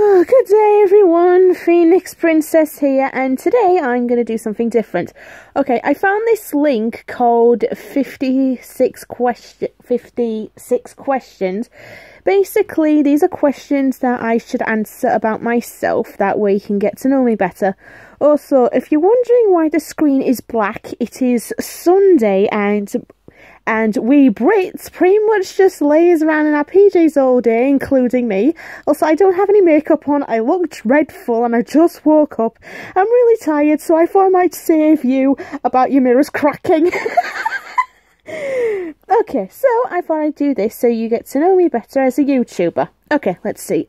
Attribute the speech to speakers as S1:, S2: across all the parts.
S1: Oh, good day everyone, Phoenix Princess here, and today I'm going to do something different. Okay, I found this link called 56 questions. Basically, these are questions that I should answer about myself, that way you can get to know me better. Also, if you're wondering why the screen is black, it is Sunday and we Brits pretty much just lays around in our PJs all day, including me. Also, I don't have any makeup on, I look dreadful, and I just woke up. I'm really tired, so I thought I might save you about your mirrors cracking. Okay, so I thought I'd do this so you get to know me better as a YouTuber. Okay, let's see.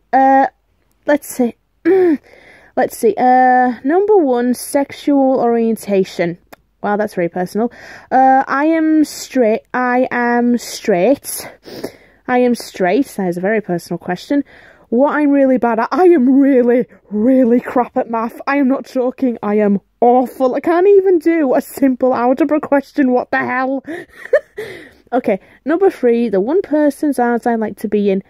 S1: Number 1, sexual orientation. Wow, that's very personal. I am straight. That is a very personal question. What I'm really bad at? I am really, really crap at math. I am not joking. I am awful. I can't even do a simple algebra question. What the hell? Okay, number 3, the one person's arms I like to be in.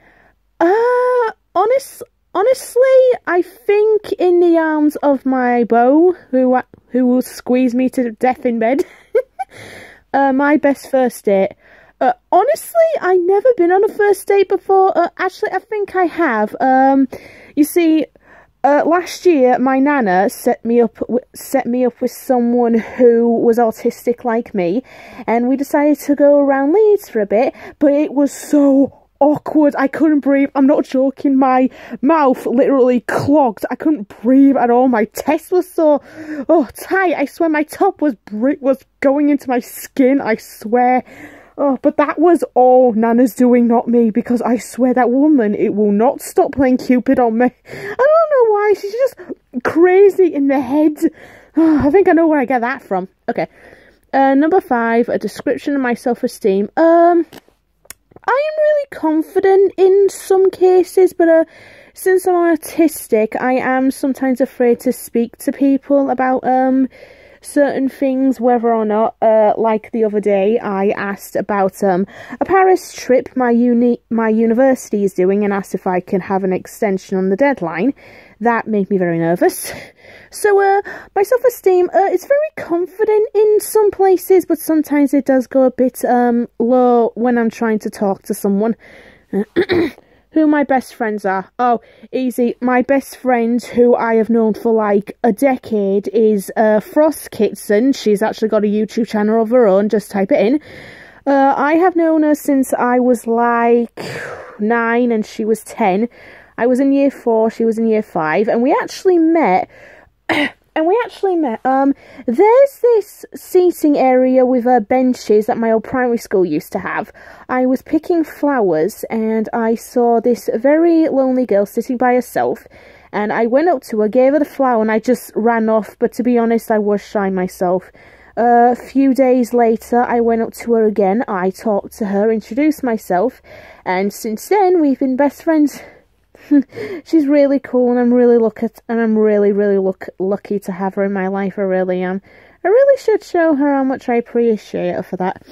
S1: Honestly, I think in the arms of my beau, who will squeeze me to death in bed. My best first date. Honestly, I've never been on a first date before. Actually, I think I have. You see, last year my nana set me up with someone who was autistic like me, and we decided to go around Leeds for a bit. But it was so awkward. I couldn't breathe. I'm not joking. My mouth literally clogged. I couldn't breathe at all. My chest was so tight. I swear my top was going into my skin. I swear. Oh, but that was all Nana's doing, not me, because I swear that woman, it will not stop playing Cupid on me. I don't know why. She's just crazy in the head. Oh, I think I know where I get that from. Okay. Number 5, a description of my self-esteem. I am really confident in some cases, but since I'm autistic, I am sometimes afraid to speak to people about certain things, whether or not, like the other day, I asked about a Paris trip my university is doing, and asked if I can have an extension on the deadline. That made me very nervous. So, my self-esteem, it's very confident in some places, but sometimes it does go a bit, low when I'm trying to talk to someone. Who my best friends are? Oh, easy. My best friend, who I have known for like a decade, is, Frost Kitson. She's actually got a YouTube channel of her own, just type it in. I have known her since I was like 9 and she was 10. I was in year 4, she was in year 5, and we actually met. There's this seating area with benches that my old primary school used to have. I was picking flowers and I saw this very lonely girl sitting by herself, and I went up to her, gave her the flower, and I just ran off. But to be honest, I was shy myself. A few days later, I went up to her again. I talked to her, introduced myself, and since then we've been best friends. She's really cool, and I'm really lucky to have her in my life. I really am. I really should show her how much I appreciate her for that.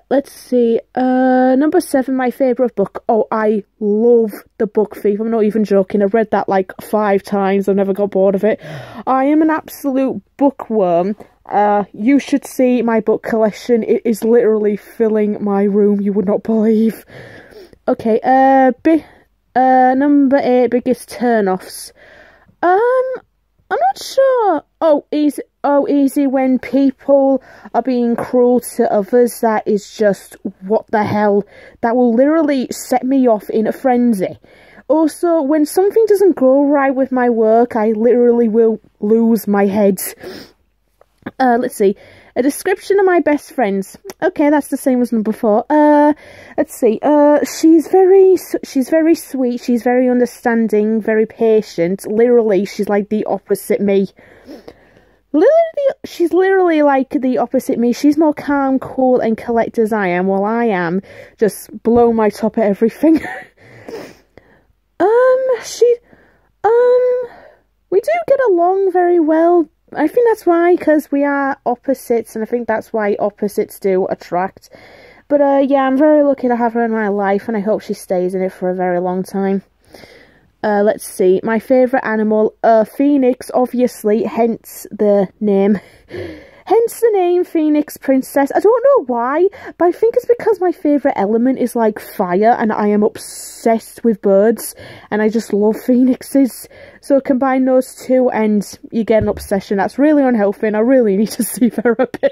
S1: Let's see. Number 7, my favourite book. Oh, I love The Book Thief. I'm not even joking. I've read that like 5 times. I've never got bored of it. I am an absolute bookworm. You should see my book collection. It is literally filling my room. You would not believe. Okay, number 8, biggest turn-offs. I'm not sure. Easy when people are being cruel to others. That is just, what the hell? That will literally set me off in a frenzy. Also, when something doesn't go right with my work, I literally will lose my head. Let's see. A description of my best friends. Okay, that's the same as number 4. Let's see. She's very sweet. She's very understanding, very patient. Literally, she's like the opposite me. She's literally like the opposite me. She's more calm, cool, and collected as I am, while I am just blow my top at everything. We do get along very well. I think that's why, because we are opposites, and I think that's why opposites do attract. But yeah, I'm very lucky to have her in my life, and I hope she stays in it for a very long time. Let's see. My favourite animal, phoenix, obviously, hence the name. Hence the name Phoenix Princess. I don't know why, but I think it's because my favourite element is like fire, and I am obsessed with birds, and I just love phoenixes. So combine those two and you get an obsession that's really unhealthy, and I really need to see therapy.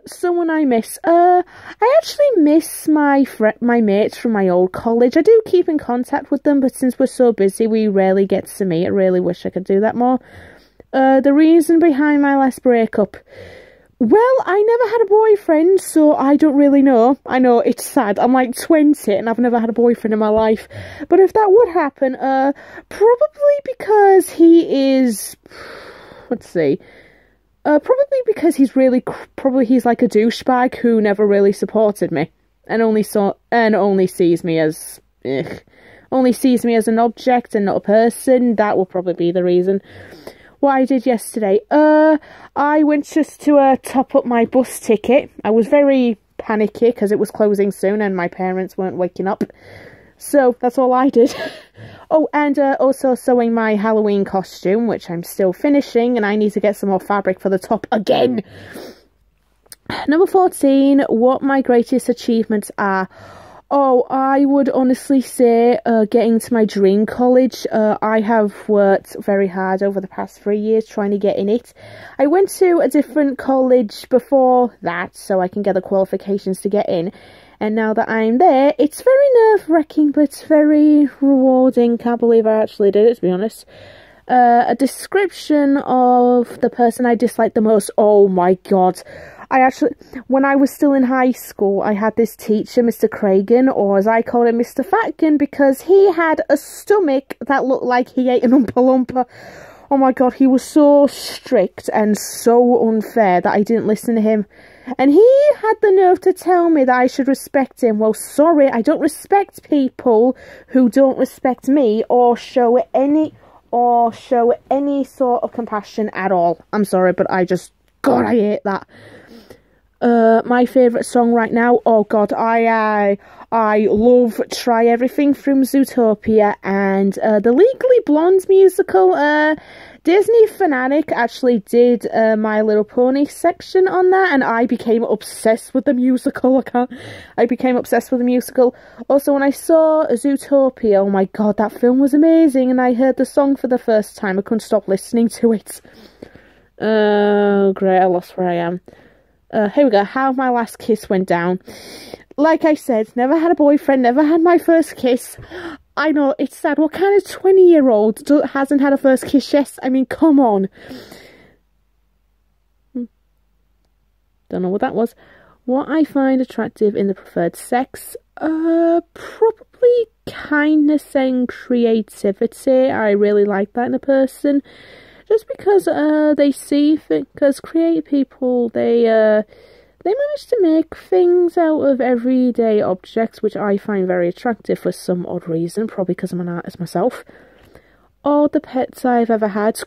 S1: Someone I miss. I actually miss my mates from my old college. I do keep in contact with them, but since we're so busy, we rarely get to meet. I really wish I could do that more. The reason behind my last breakup. Well, I never had a boyfriend, so I don't really know. I know, it's sad. I'm like 20 and I've never had a boyfriend in my life. But if that would happen, probably because he is... Let's see. Probably because he's really... Probably he's like a douchebag who never really supported me. And only sees me as... Only sees me as an object and not a person. That will probably be the reason. What I did yesterday, I went just to top up my bus ticket. I was very panicky because it was closing soon and my parents weren't waking up. So that's all I did. Oh, and also sewing my Halloween costume, which I'm still finishing, and I need to get some more fabric for the top again. Number 14, what my greatest achievements are. Oh, I would honestly say getting to my dream college. I have worked very hard over the past 3 years trying to get in it. I went to a different college before that so I can get the qualifications to get in. And now that I'm there, it's very nerve-wracking but very rewarding. Can't believe I actually did it, to be honest. A description of the person I disliked the most. Oh my god. When I was still in high school, I had this teacher, Mr. Cragen, or as I call him, Mr. Fatkin, because he had a stomach that looked like he ate an Oompa Loompa. Oh my god, he was so strict and so unfair that I didn't listen to him. And he had the nerve to tell me that I should respect him. Well, sorry, I don't respect people who don't respect me or show any sort of compassion at all. I'm sorry, but God, I hate that. My favourite song right now, oh god, I love Try Everything from Zootopia and the Legally Blonde musical. Disney Fanatic actually did My Little Pony section on that, and I became obsessed with the musical. I became obsessed with the musical. Also, when I saw Zootopia, oh my god, that film was amazing, and I heard the song for the first time. I couldn't stop listening to it. Oh, great, I lost where I am. Here we go, how my last kiss went down. Like I said, never had a boyfriend, never had my first kiss. I know, it's sad. What kind of 20-year-old hasn't had a first kiss yet? I mean, come on. Don't know what that was. What I find attractive in the preferred sex? Probably kindness and creativity. I really like that in a person. Just because they see things, because creative people, they manage to make things out of everyday objects, which I find very attractive for some odd reason, probably because I'm an artist myself. All the pets I've ever had,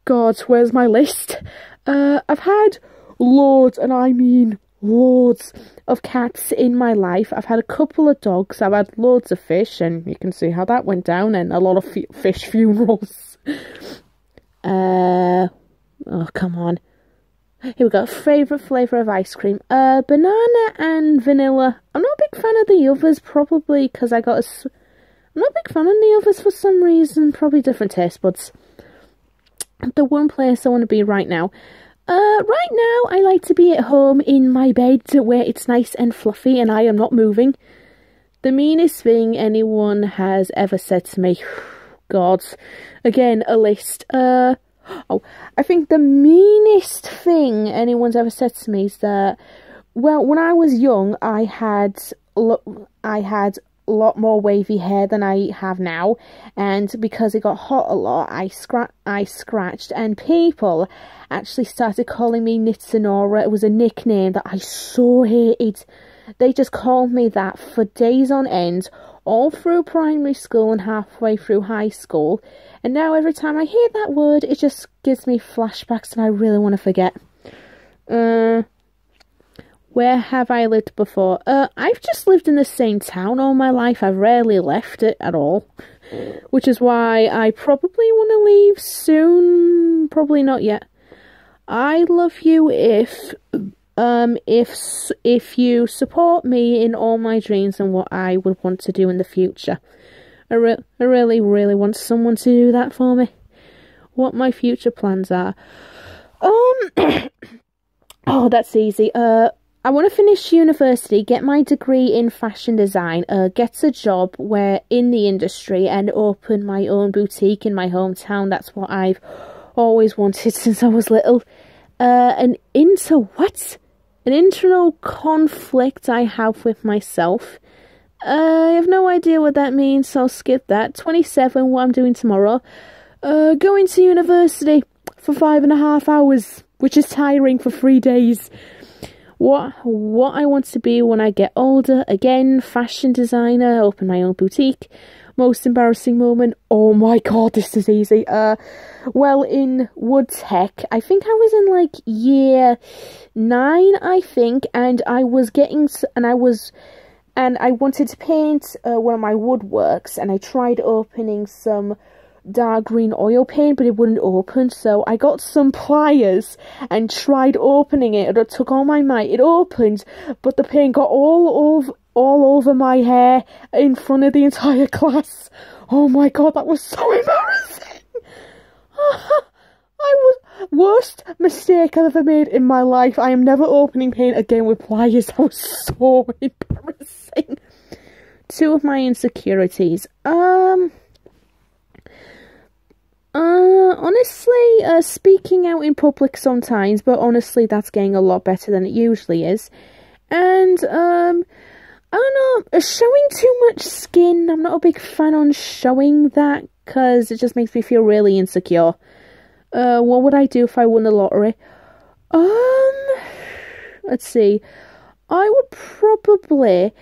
S1: God, where's my list? I've had loads, and I mean loads, of cats in my life. I've had a couple of dogs, I've had loads of fish, and you can see how that went down, and a lot of fish funerals. Oh, come on. Here we go. Favourite flavour of ice cream. Banana and vanilla. I'm not a big fan of the others, probably because I'm not a big fan of the others for some reason. Probably different taste buds. The one place I want to be right now. Right now, I like to be at home in my bed where it's nice and fluffy and I am not moving. The meanest thing anyone has ever said to me... God, again, a list. Oh, I think the meanest thing anyone's ever said to me is that, well, when I was young, I had a lot more wavy hair than I have now, and because it got hot a lot, I scratched, and people actually started calling me Nitsanora. It was a nickname that I so hated. They just called me that for days on end, all through primary school and halfway through high school, and now every time I hear that word, it just gives me flashbacks and I really want to forget. Where have I lived before? I've just lived in the same town all my life. I've rarely left it at all. Which is why I probably want to leave soon. Probably not yet. I love you if you support me in all my dreams and what I would want to do in the future. I really, really want someone to do that for me. What my future plans are. Oh, that's easy. I want to finish university, get my degree in fashion design, get a job in the industry and open my own boutique in my hometown. That's what I've always wanted since I was little. An internal conflict I have with myself. I have no idea what that means, so I'll skip that. 27, what I'm doing tomorrow. Going to university for 5.5 hours, which is tiring for 3 days. What I want to be when I get older. Again, fashion designer, open my own boutique. Most embarrassing moment. Oh my god, this is easy. Well, in wood tech, I think I was in like year 9, I think, and I wanted to paint one of my woodworks, and I tried opening some dark green oil paint, but it wouldn't open, so I got some pliers and tried opening it, and it took all my might. It opened, but the paint got all over my hair in front of the entire class. Oh my god, that was so embarrassing. Worst mistake I've ever made in my life. I am never opening paint again with pliers. That was so embarrassing. 2 of my insecurities. Honestly, speaking out in public sometimes, but honestly, that's getting a lot better than it usually is. And, I don't know, showing too much skin. I'm not a big fan on showing that, because it just makes me feel really insecure. What would I do if I won the lottery? Let's see. I would probably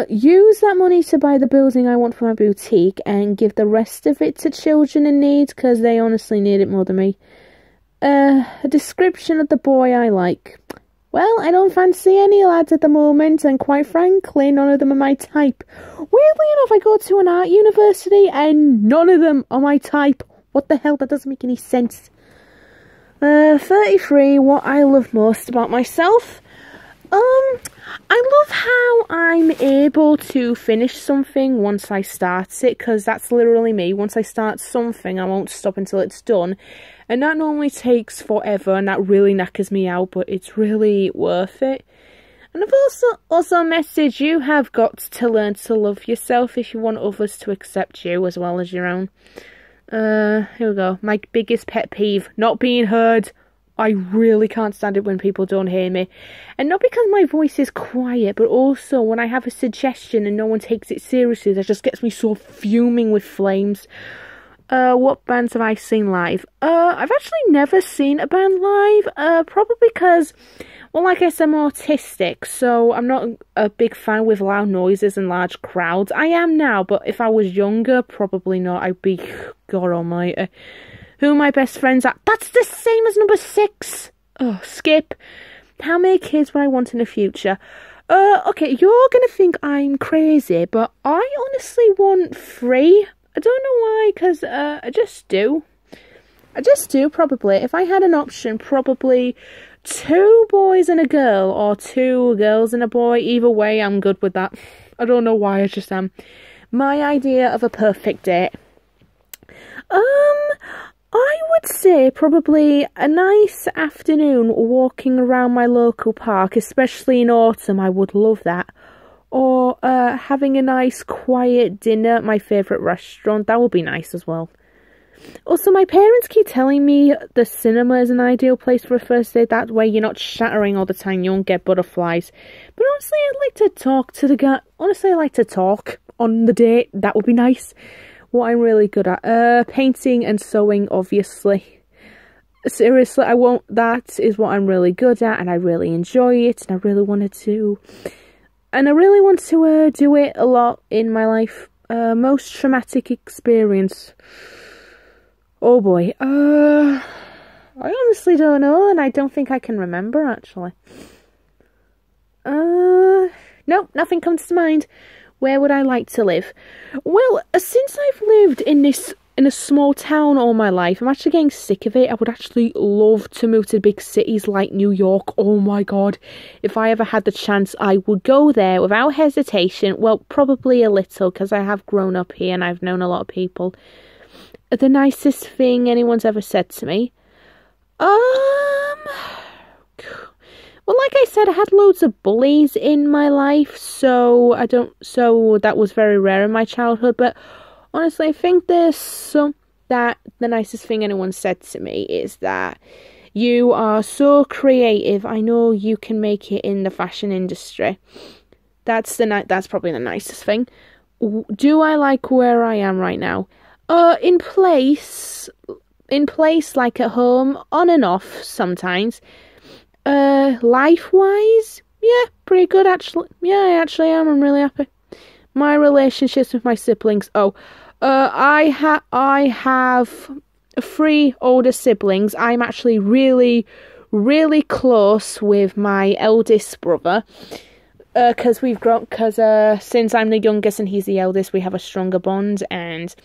S1: use that money to buy the building I want for my boutique and give the rest of it to children in need, because they honestly need it more than me. A description of the boy I like. Well, I don't fancy any lads at the moment, and quite frankly, none of them are my type. Weirdly enough, I go to an art university and none of them are my type. What the hell? That doesn't make any sense. 33, what I love most about myself. I love how I'm able to finish something once I start it, because that's literally me. Once I start something, I won't stop until it's done. And that normally takes forever, and that really knackers me out, but it's really worth it. And I've also a message: you have got to learn to love yourself if you want others to accept you as well as your own. Here we go. My biggest pet peeve: not being heard. I really can't stand it when people don't hear me. And not because my voice is quiet, but also when I have a suggestion and no one takes it seriously, that just gets me so fuming with flames. What bands have I seen live? I've actually never seen a band live, probably because, well, like I said, I'm autistic, so I'm not a big fan with loud noises and large crowds. I am now, but if I was younger, probably not. I'd be, God almighty. Who are my best friends are? That's the same as number 6. Oh, skip. How many kids would I want in the future? Okay, you're gonna think I'm crazy, but I honestly want 3. I don't know why, because I just do. I just do, probably. If I had an option, probably 2 boys and a girl, or 2 girls and a boy. Either way, I'm good with that. I don't know why, I just am. My idea of a perfect date. I would say probably a nice afternoon walking around my local park, especially in autumn. I would love that. Or having a nice quiet dinner at my favourite restaurant. That would be nice as well. Also, my parents keep telling me the cinema is an ideal place for a first date. That way you're not shattering all the time, you won't get butterflies. But honestly, I'd like to talk to the guy. Honestly, I like to talk on the date. That would be nice. What I'm really good at. Painting and sewing, obviously. Seriously, that is what I'm really good at, and I really enjoy it, and I really want to do it a lot in my life. Most traumatic experience. Oh boy. I honestly don't know, and I don't think I can remember, actually. Nope, nothing comes to mind. Where would I like to live? Well, since I've lived in a small town all my life, I'm actually getting sick of it. I would actually love to move to big cities like New York. Oh my god. If I ever had the chance, I would go there without hesitation. Well, probably a little, because I have grown up here and I've known a lot of people. The nicest thing anyone's ever said to me? Well, like I said, I had loads of bullies in my life, so that was very rare in my childhood, but honestly, I think the nicest thing anyone said to me is that you are so creative. I know you can make it in the fashion industry. That's probably the nicest thing. Do I like where I am right now? In place, like at home, on and off sometimes. Life-wise, yeah, pretty good actually. Yeah, I actually am. I'm really happy. My relationships with my siblings. I have 3 older siblings. I'm actually really, really close with my eldest brother. Because since I'm the youngest and he's the eldest, we have a stronger bond, and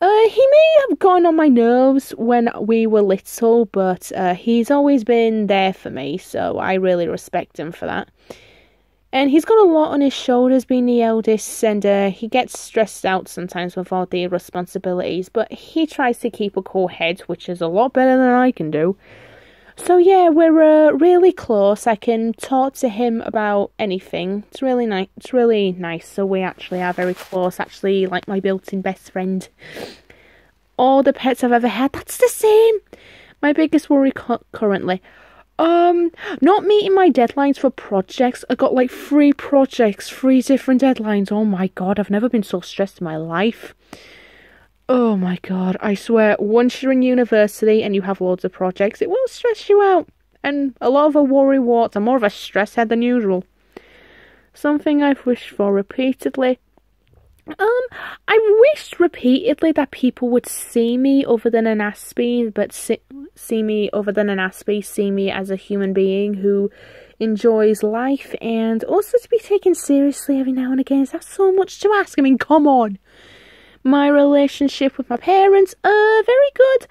S1: he may have gone on my nerves when we were little, but he's always been there for me, so I really respect him for that. And he's got a lot on his shoulders being the eldest, and he gets stressed out sometimes with all the responsibilities, but he tries to keep a cool head, which is a lot better than I can do. So yeah, we're really close. I can talk to him about anything. It's really nice. It's really nice. So we actually are very close. Actually, like my built-in best friend. All the pets I've ever had, that's the same. My biggest worry currently, not meeting my deadlines for projects. I got like 3 projects, 3 different deadlines. Oh my god, I've never been so stressed in my life. Oh my god, I swear, once you're in university and you have loads of projects, it will stress you out. And a lot of a worry warts. I'm more of a stress head than usual. Something I've wished for repeatedly. I wished repeatedly that people would see me other than an Aspie, but see me as a human being who enjoys life, and also to be taken seriously every now and again. Is that so much to ask? I mean, come on. My relationship with my parents, very good.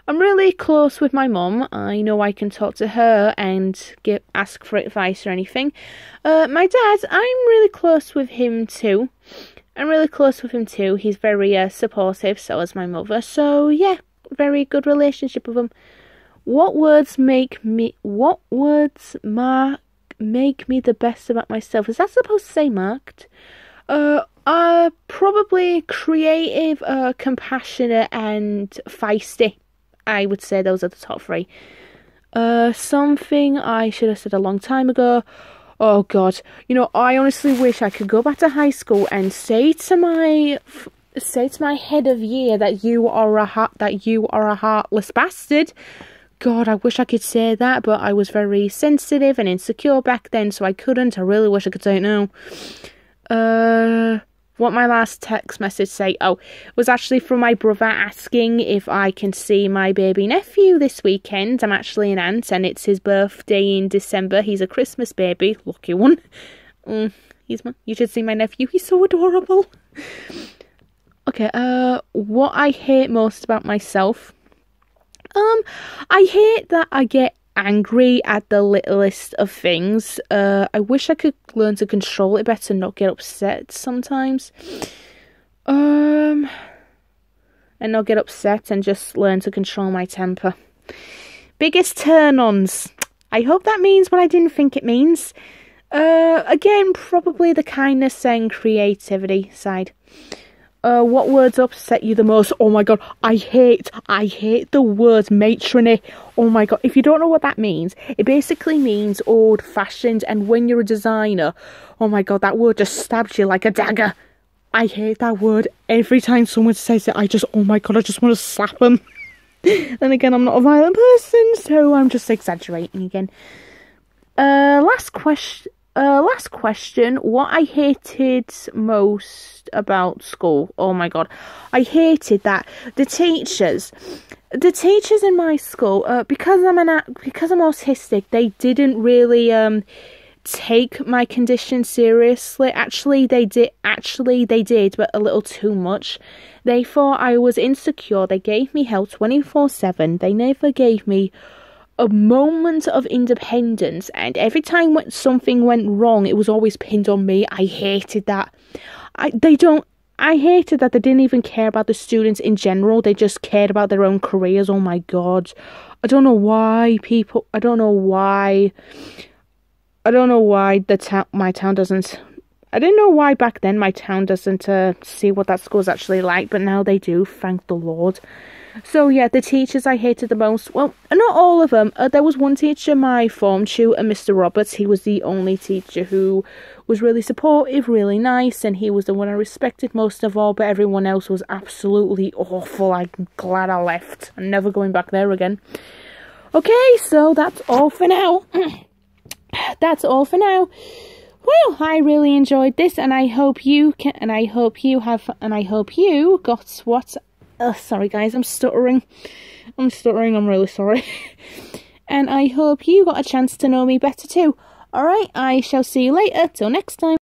S1: I'm really close with my mum. I know I can talk to her and ask for advice or anything. My dad, I'm really close with him too. He's very supportive, so is my mother. So yeah, very good relationship with him. What words make me the best about myself? Is that supposed to say marked? Probably creative, compassionate, and feisty. I would say those are the top 3. Something I should have said a long time ago. Oh god, I honestly wish I could go back to high school and say to my head of year that you are a heartless bastard. God, I wish I could say that, but I was very sensitive and insecure back then, so I couldn't. I really wish I could say it now. What my last text message say? Oh, it was actually from my brother asking if I can see my baby nephew this weekend. I'm actually an aunt, and it's his birthday in December. He's a Christmas baby, lucky one. You should see my nephew. He's so adorable. Okay. What I hate most about myself. I hate that I get angry at the littlest of things. I wish I could learn to control it better, not get upset sometimes. And not get upset and just learn to control my temper. Biggest turn-ons. I hope that means what I didn't think it means. Again, probably the kindness and creativity side. What words upset you the most? Oh my god, I hate the word matrony. Oh my god, if you don't know what that means, it basically means old-fashioned, and when you're a designer, oh my god, that word just stabs you like a dagger. I hate that word. Every time someone says it, I just want to slap them. Then again, I'm not a violent person, so I'm just exaggerating again. Last question. What I hated most about school. Oh my god. I hated that the teachers in my school, because I'm autistic, they didn't really take my condition seriously. Actually, they did, but a little too much. They thought I was insecure. They gave me help 24/7. They never gave me a moment of independence, and every time when something went wrong, it was always pinned on me. I hated that. I hated that they didn't even care about the students in general. They just cared about their own careers. Oh my god. I don't know why my town doesn't. I didn't know why back then my town doesn't see what that school's actually like, but now they do, thank the Lord. So yeah, the teachers I hated the most, well, not all of them. There was one teacher, my form tutor, Mr. Roberts. He was the only teacher who was really supportive, really nice, and he was the one I respected most of all, but everyone else was absolutely awful. I'm glad I left. I'm never going back there again. Okay, so that's all for now. That's all for now. Well, I really enjoyed this, and I hope you got what. Sorry guys, I'm stuttering. I'm really sorry. And I hope you got a chance to know me better too. Alright, I shall see you later. Till next time.